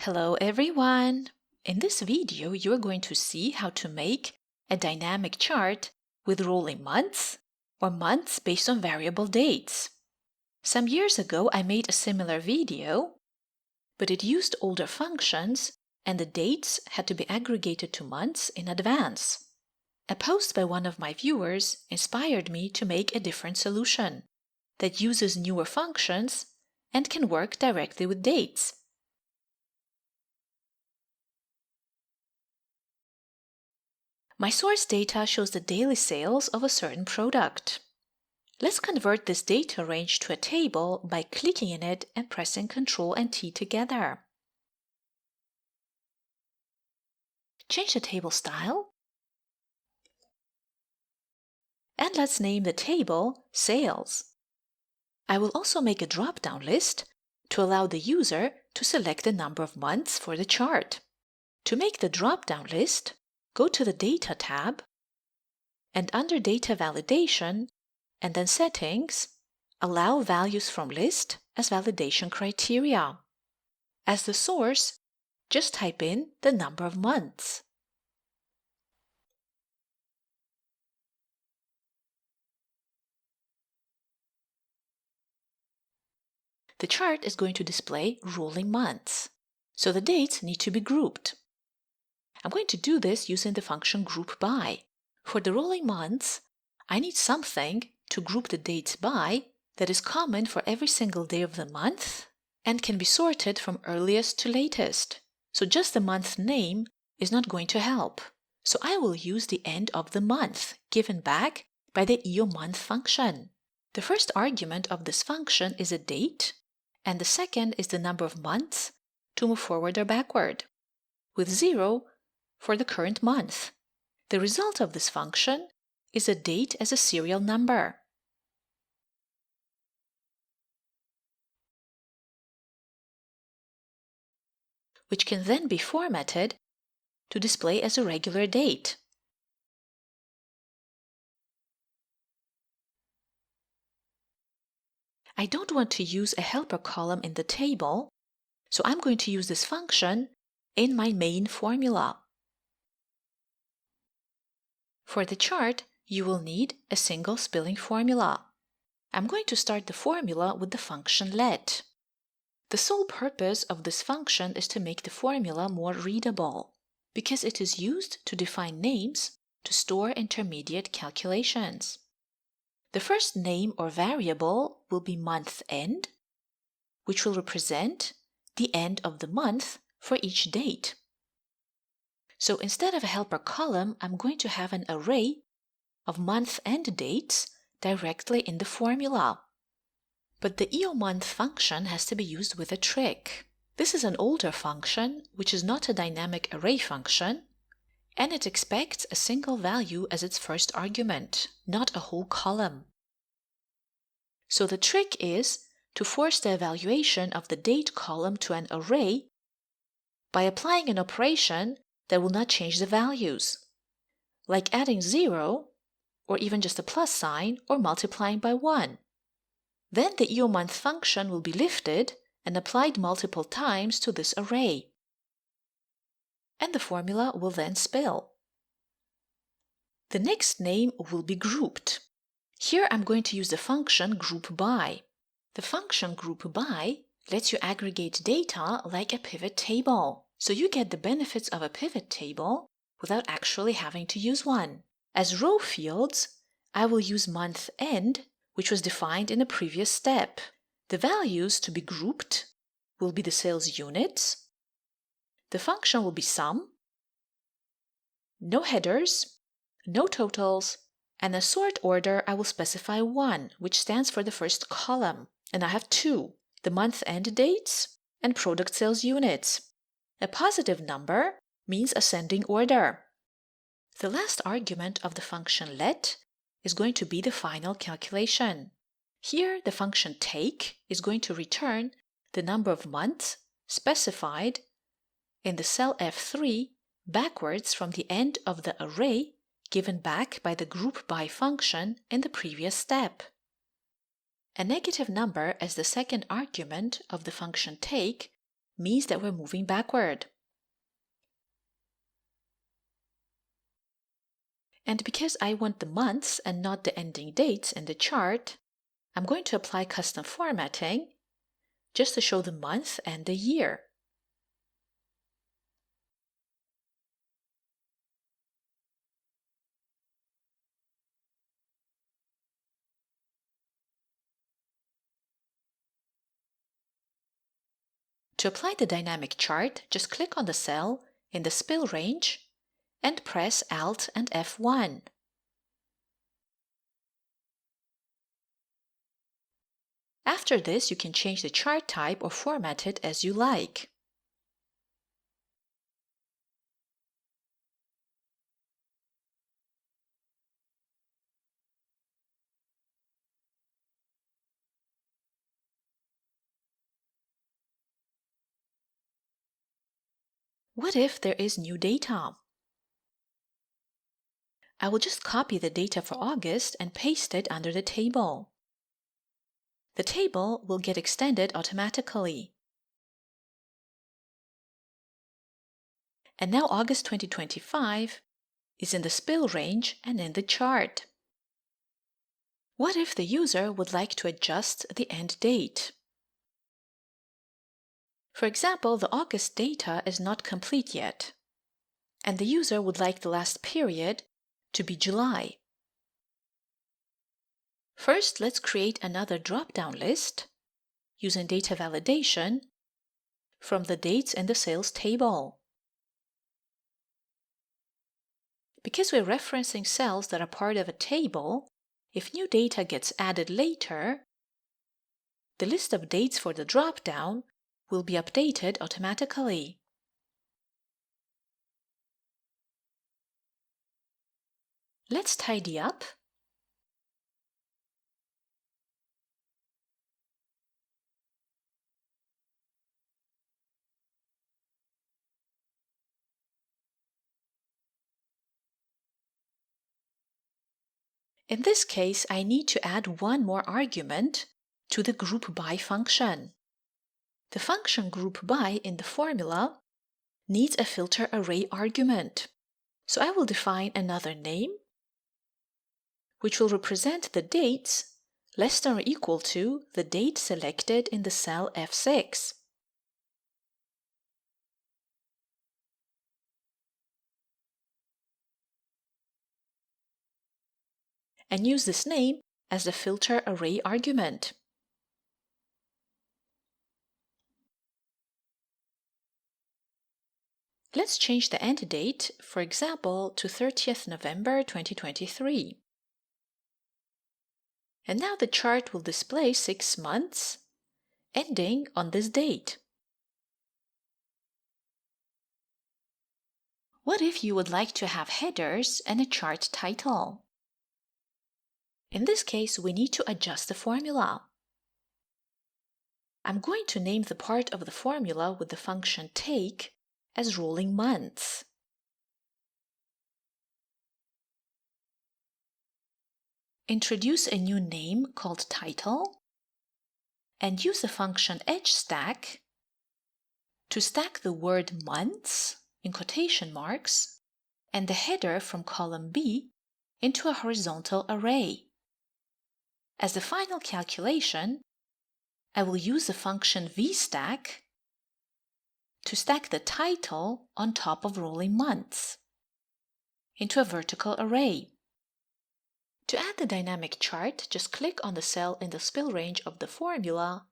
Hello everyone! In this video, you're going to see how to make a dynamic chart with rolling months or months based on variable dates. Some years ago, I made a similar video, but it used older functions and the dates had to be aggregated to months in advance. A post by one of my viewers inspired me to make a different solution that uses newer functions and can work directly with dates. My source data shows the daily sales of a certain product. Let's convert this data range to a table by clicking in it and pressing Ctrl and T together. Change the table style. And let's name the table Sales. I will also make a drop-down list to allow the user to select the number of months for the chart. To make the drop-down list, go to the Data tab and under Data Validation and then Settings, allow values from list as validation criteria. As the source, just type in the number of months. The chart is going to display rolling months, so the dates need to be grouped. I'm going to do this using the function GROUPBY. For the rolling months, I need something to group the dates by that is common for every single day of the month and can be sorted from earliest to latest. So just the month name is not going to help. So I will use the end of the month given back by the EOMONTH function. The first argument of this function is a date, and the second is the number of months to move forward or backward, with 0 for the current month. The result of this function is a date as a serial number. Which can then be formatted to display as a regular date. I don't want to use a helper column in the table, so I'm going to use this function in my main formula. For the chart, you will need a single spelling formula. I'm going to start the formula with the function let. The sole purpose of this function is to make the formula more readable, because it is used to define names to store intermediate calculations. The first name or variable will be month end, which will represent the end of the month for each date. So instead of a helper column, I'm going to have an array of month-end dates directly in the formula. But the EOMONTH function has to be used with a trick. This is an older function, which is not a dynamic array function, and it expects a single value as its first argument, not a whole column. So the trick is to force the evaluation of the date column to an array by applying an operation that will not change the values, like adding 0, or even just a plus sign, or multiplying by 1. Then the EOMONTH function will be lifted and applied multiple times to this array, and the formula will then spell. The next name will be grouped. Here I'm going to use the function GROUPBY. The function GROUPBY lets you aggregate data like a pivot table, so you get the benefits of a pivot table without actually having to use one. As row fields, I will use month end, which was defined in a previous step. The values to be grouped will be the sales units. The function will be sum, no headers, no totals, and as sort order I will specify 1, which stands for the first column, and I have 2, the month end dates and product sales units. A positive number means ascending order. The last argument of the function let is going to be the final calculation. Here, the function take is going to return the number of months specified in the cell F3 backwards from the end of the array given back by the GROUPBY function in the previous step. A negative number as the second argument of the function take means that we're moving backward. And because I want the months and not the ending dates in the chart, I'm going to apply custom formatting just to show the month and the year. To apply the dynamic chart, just click on the cell in the spill range and press Alt and F1. After this, you can change the chart type or format it as you like. What if there is new data? I will just copy the data for August and paste it under the table. The table will get extended automatically. And now August 2025 is in the spill range and in the chart. What if the user would like to adjust the end date? For example, the August data is not complete yet, and the user would like the last period to be July. First, let's create another drop-down list using data validation from the dates in the sales table. Because we're referencing cells that are part of a table, if new data gets added later, the list of dates for the drop-down will be updated automatically. Let's tidy up. In this case, I need to add one more argument to the GROUPBY function. The function GROUPBY in the formula needs a filter array argument. So I will define another name, which will represent the dates less than or equal to the date selected in the cell F6. And use this name as the filter array argument. Let's change the end date, for example, to 30th November 2023. And now the chart will display 6 months, ending on this date. What if you would like to have headers and a chart title? In this case, we need to adjust the formula. I'm going to name the part of the formula with the function take as rolling months. Introduce a new name called title and use the function edgeStack to stack the word months in quotation marks and the header from column B into a horizontal array. As the final calculation, I will use the function vStack to stack the title on top of rolling months into a vertical array. To add the dynamic chart, just click on the cell in the spill range of the formula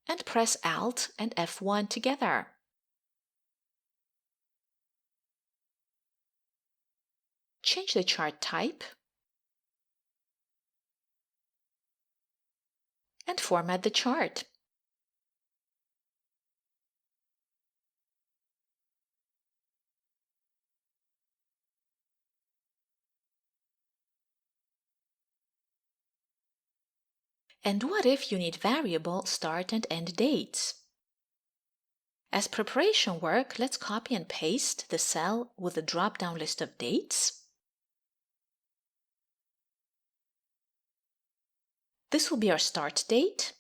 and press Alt and F1 together. Change the chart type and format the chart. And what if you need variable start and end dates? As preparation work, let's copy and paste the cell with the drop-down list of dates. This will be our start date.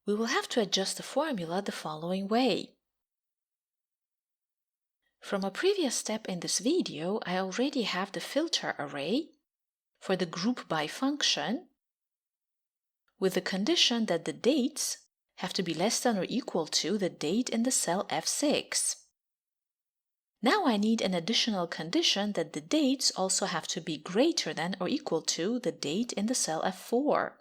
We will have to adjust the formula the following way. From a previous step in this video, I already have the filter array for the GROUPBY function with the condition that the dates have to be less than or equal to the date in the cell F6. Now I need an additional condition that the dates also have to be greater than or equal to the date in the cell F4.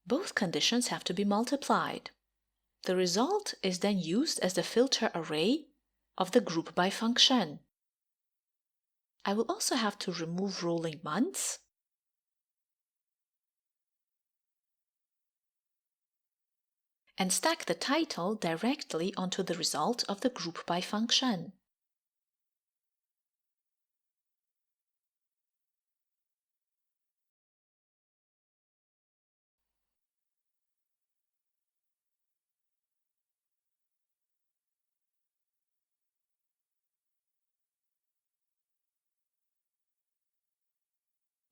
Both conditions have to be multiplied. The result is then used as the filter array of the GROUPBY function. I will also have to remove rolling months and stack the title directly onto the result of the GROUPBY function.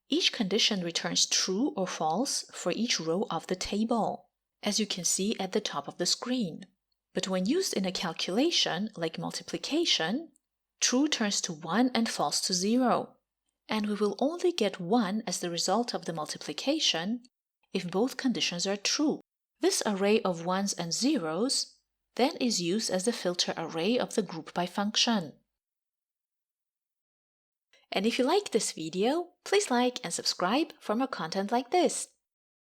Each condition returns true or false for each row of the table, as you can see at the top of the screen. But when used in a calculation like multiplication, true turns to 1 and false to 0. And we will only get 1 as the result of the multiplication if both conditions are true. This array of 1s and 0s then is used as the filter array of the GROUPBY function. And if you like this video, please like and subscribe for more content like this.